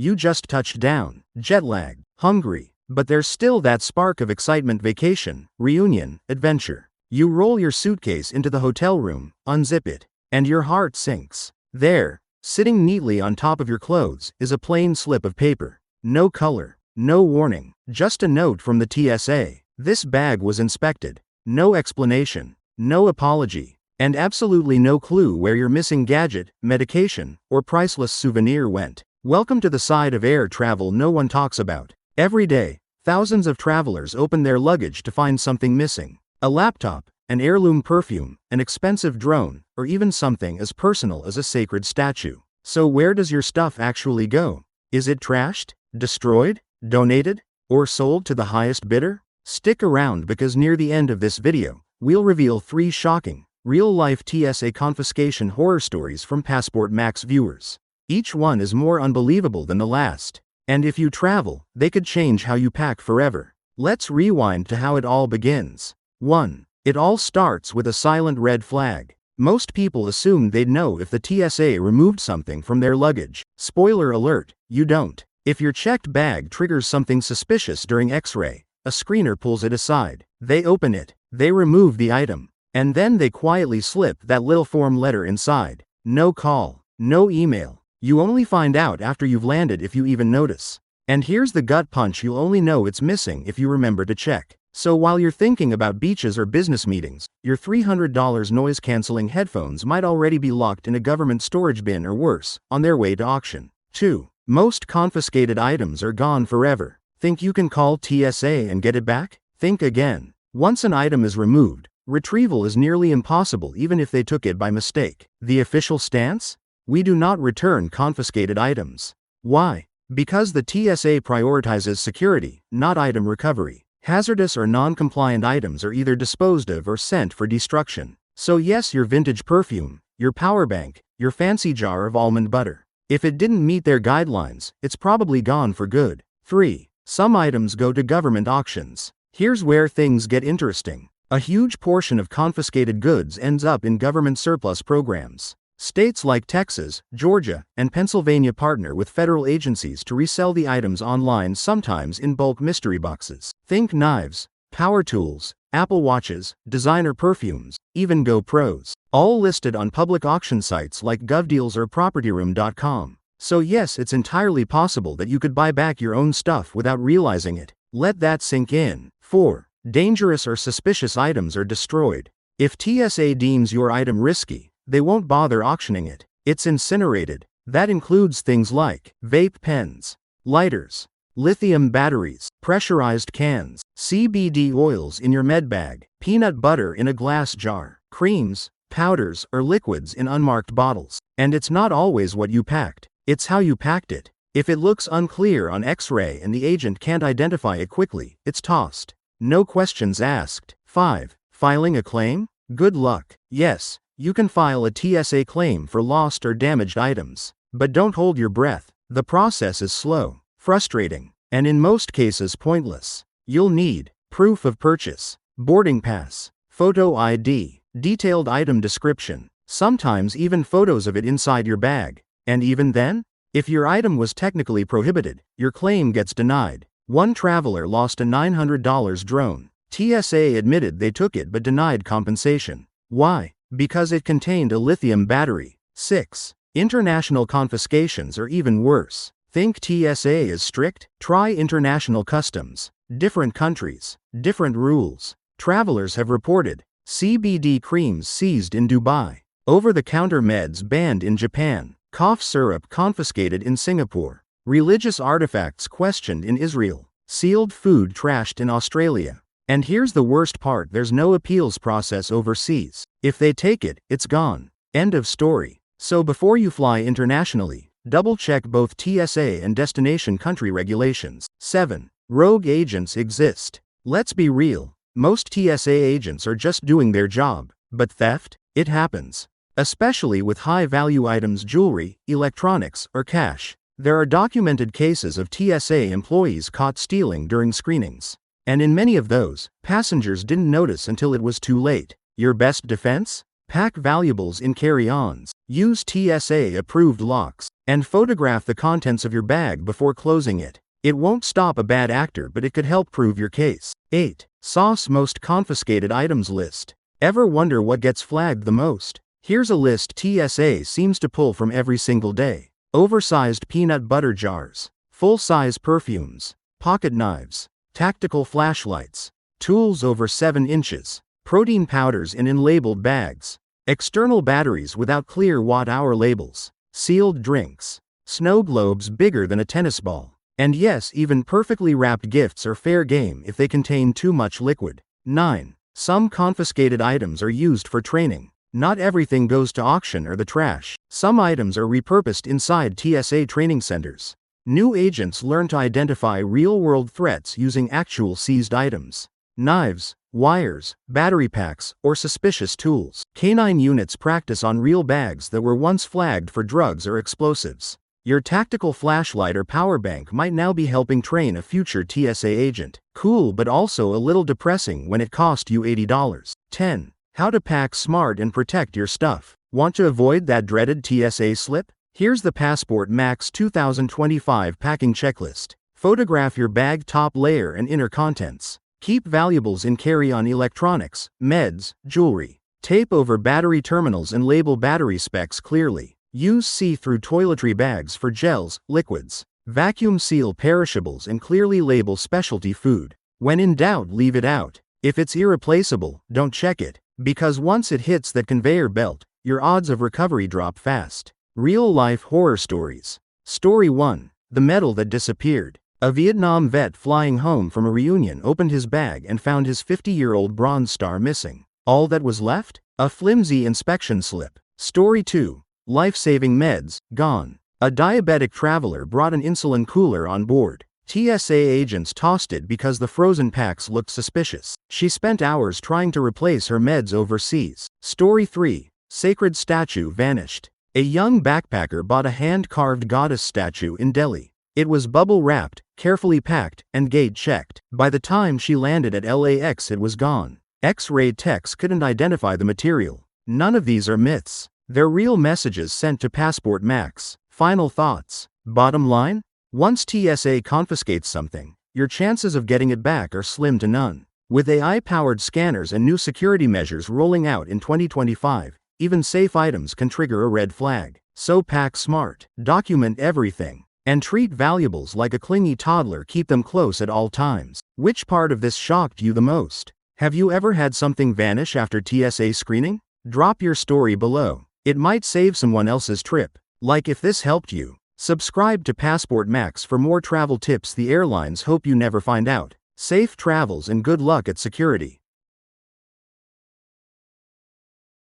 You just touched down, jet-lagged, hungry, but there's still that spark of excitement: vacation, reunion, adventure. You roll your suitcase into the hotel room, unzip it, and your heart sinks. There, sitting neatly on top of your clothes, is a plain slip of paper. No color, no warning, just a note from the TSA. This bag was inspected. No explanation, no apology, and absolutely no clue where your missing gadget, medication, or priceless souvenir went. Welcome to the side of air travel no one talks about. Every day, thousands of travelers open their luggage to find something missing. A laptop, an heirloom perfume, an expensive drone, or even something as personal as a sacred statue. So where does your stuff actually go? Is it trashed, destroyed, donated, or sold to the highest bidder? Stick around, because near the end of this video, we'll reveal 3 shocking, real-life TSA confiscation horror stories from Passport Max viewers. Each one is more unbelievable than the last. And if you travel, they could change how you pack forever. Let's rewind to how it all begins. 1. It all starts with a silent red flag. Most people assumed they'd know if the TSA removed something from their luggage. Spoiler alert, you don't. If your checked bag triggers something suspicious during X-ray, a screener pulls it aside. They open it, they remove the item, and then they quietly slip that little form letter inside. No call, no email. You only find out after you've landed, if you even notice. And here's the gut punch: you'll only know it's missing if you remember to check. So while you're thinking about beaches or business meetings, your $300 noise-canceling headphones might already be locked in a government storage bin, or worse, on their way to auction. 2. Most confiscated items are gone forever. Think you can call TSA and get it back? Think again. Once an item is removed, retrieval is nearly impossible, even if they took it by mistake. The official stance? We do not return confiscated items. Why? Because the TSA prioritizes security, not item recovery. Hazardous or non-compliant items are either disposed of or sent for destruction. So yes, your vintage perfume, your power bank, your fancy jar of almond butter. If it didn't meet their guidelines, it's probably gone for good. 3. Some items go to government auctions. Here's where things get interesting. A huge portion of confiscated goods ends up in government surplus programs. States like Texas, Georgia, and Pennsylvania partner with federal agencies to resell the items online, sometimes in bulk mystery boxes. Think knives, power tools, Apple Watches, designer perfumes, even GoPros. All listed on public auction sites like GovDeals or PropertyRoom.com. So yes, it's entirely possible that you could buy back your own stuff without realizing it. Let that sink in. 4. Dangerous or suspicious items are destroyed. If TSA deems your item risky, they won't bother auctioning it. It's incinerated. That includes things like vape pens, lighters, lithium batteries, pressurized cans, CBD oils in your med bag, peanut butter in a glass jar, creams, powders, or liquids in unmarked bottles. And it's not always what you packed, it's how you packed it. If it looks unclear on X-ray and the agent can't identify it quickly, it's tossed. No questions asked. 5. Filing a claim? Good luck. Yes, you can file a TSA claim for lost or damaged items. But don't hold your breath. The process is slow, frustrating, and in most cases pointless. You'll need proof of purchase, boarding pass, photo ID, detailed item description, sometimes even photos of it inside your bag. And even then, if your item was technically prohibited, your claim gets denied. One traveler lost a $900 drone. TSA admitted they took it but denied compensation. Why? Because it contained a lithium battery. 6. International confiscations are even worse. Think TSA is strict? Try international customs. Different countries, different rules. Travelers have reported CBD creams seized in Dubai, over-the-counter meds banned in Japan, cough syrup confiscated in Singapore, religious artifacts questioned in Israel, sealed food trashed in Australia. And here's the worst part: there's no appeals process overseas. If they take it, it's gone. End of story. So before you fly internationally, double-check both TSA and destination country regulations. 7. Rogue agents exist. Let's be real. Most TSA agents are just doing their job. But theft? It happens. Especially with high-value items, jewelry, electronics, or cash. There are documented cases of TSA employees caught stealing during screenings. And in many of those, passengers didn't notice until it was too late. Your best defense? Pack valuables in carry-ons. Use TSA-approved locks. And photograph the contents of your bag before closing it. It won't stop a bad actor, but it could help prove your case. 8. Sauce most confiscated items list. Ever wonder what gets flagged the most? Here's a list TSA seems to pull from every single day. Oversized peanut butter jars. Full-size perfumes. Pocket knives. Tactical flashlights. Tools over 7 inches. Protein powders in labeled bags. External batteries without clear watt-hour labels. Sealed drinks. Snow globes bigger than a tennis ball. And yes, even perfectly wrapped gifts are fair game if they contain too much liquid. 9. Some confiscated items are used for training. Not everything goes to auction or the trash. Some items are repurposed inside TSA training centers. New agents learn to identify real-world threats using actual seized items. Knives, wires, battery packs, or suspicious tools. Canine units practice on real bags that were once flagged for drugs or explosives. Your tactical flashlight or power bank might now be helping train a future TSA agent. Cool, but also a little depressing when it cost you $80. 10. How to pack smart and protect your stuff. Want to avoid that dreaded TSA slip? Here's the Passport Max 2025 packing checklist. Photograph your bag top layer and inner contents. Keep valuables in carry-on electronics, meds, jewelry. Tape over battery terminals and label battery specs clearly. Use see-through toiletry bags for gels, liquids. Vacuum seal perishables and clearly label specialty food. When in doubt, leave it out. If it's irreplaceable, don't check it, because once it hits that conveyor belt, your odds of recovery drop fast. Real-life horror stories. Story 1. The medal that disappeared. A Vietnam vet flying home from a reunion opened his bag and found his 50-year-old Bronze Star missing. All that was left? A flimsy inspection slip. Story 2. Life-saving meds, gone. A diabetic traveler brought an insulin cooler on board. TSA agents tossed it because the frozen packs looked suspicious. She spent hours trying to replace her meds overseas. Story 3. Sacred statue vanished. A young backpacker bought a hand-carved goddess statue in Delhi. It was bubble-wrapped, carefully packed, and gate-checked. By the time she landed at LAX, it was gone. X-ray techs couldn't identify the material. None of these are myths. They're real messages sent to Passport Max. Final thoughts. Bottom line? Once TSA confiscates something, your chances of getting it back are slim to none. With AI-powered scanners and new security measures rolling out in 2025, even safe items can trigger a red flag. So pack smart. Document everything. And treat valuables like a clingy toddler. Keep them close at all times. Which part of this shocked you the most? Have you ever had something vanish after TSA screening? Drop your story below. It might save someone else's trip. Like if this helped you. Subscribe to Passport Max for more travel tips the airlines hope you never find out. Safe travels and good luck at security.